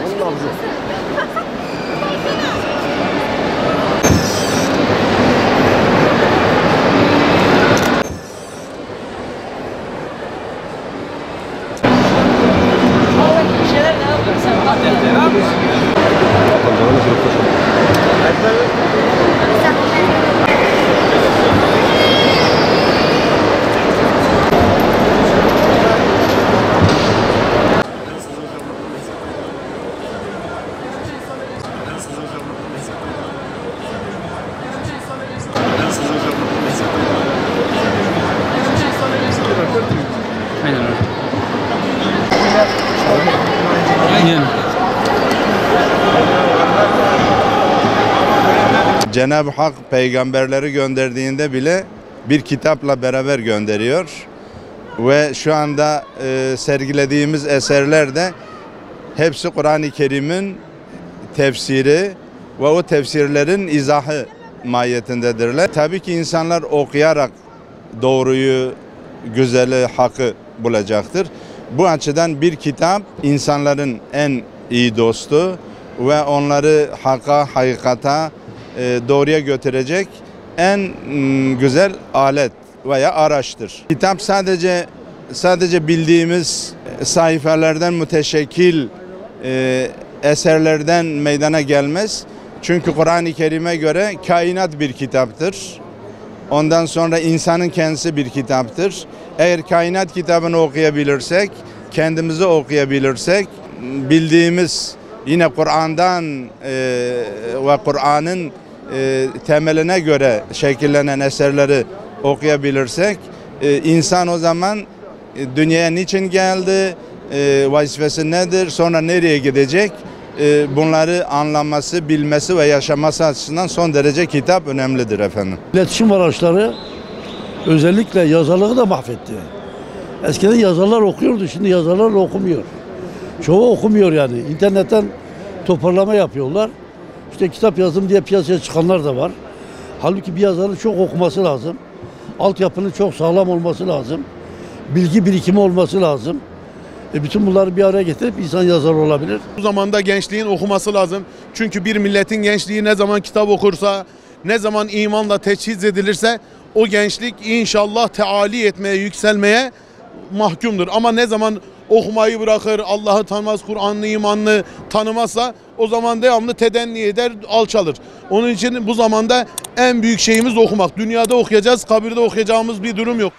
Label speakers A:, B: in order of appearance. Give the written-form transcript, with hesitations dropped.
A: Mustafa'nın nabzı.
B: Aynen öyle. Aynen.
C: Cenab-ı Hak peygamberleri gönderdiğinde bile bir kitapla beraber gönderiyor. Ve şu anda sergilediğimiz eserler de hepsi Kur'an-ı Kerim'in tefsiri ve o tefsirlerin izahı mahiyetindedirler. Tabii ki insanlar okuyarak doğruyu, güzeli, hakkı bulacaktır. Bu açıdan bir kitap insanların en iyi dostu ve onları hakka, hakikata, doğruya götürecek en güzel alet veya araçtır. Kitap sadece bildiğimiz sayfalardan müteşekkil eserlerden meydana gelmez. Çünkü Kur'an-ı Kerim'e göre kainat bir kitaptır. Ondan sonra insanın kendisi bir kitaptır. Eğer kainat kitabını okuyabilirsek, kendimizi okuyabilirsek, bildiğimiz yine Kur'an'dan ve Kur'an'ın temeline göre şekillenen eserleri okuyabilirsek, insan o zaman dünyaya niçin geldi, vazifesi nedir, sonra nereye gidecek, bunları anlaması, bilmesi ve yaşaması açısından son derece kitap önemlidir efendim.
D: İletişim araçları özellikle yazarlığı da mahvetti. Eskiden yazarlar okuyordu, şimdi yazarlar okumuyor. Çoğu okumuyor yani. İnternetten toparlama yapıyorlar. İşte kitap yazdım diye piyasaya çıkanlar da var. Halbuki bir yazarın çok okuması lazım. Altyapının çok sağlam olması lazım. Bilgi birikimi olması lazım. Bütün bunları bir araya getirip insan yazar olabilir.
E: Bu zamanda gençliğin okuması lazım. Çünkü bir milletin gençliği ne zaman kitap okursa, ne zaman imanla teçhiz edilirse o gençlik inşallah teali etmeye, yükselmeye mahkumdur. Ama ne zaman okumayı bırakır, Allah'ı tanımaz, Kur'an'ı, imanını tanımazsa o zaman devamlı tedenni eder, alçalır. Onun için bu zamanda en büyük şeyimiz okumak. Dünyada okuyacağız, kabirde okuyacağımız bir durum yok.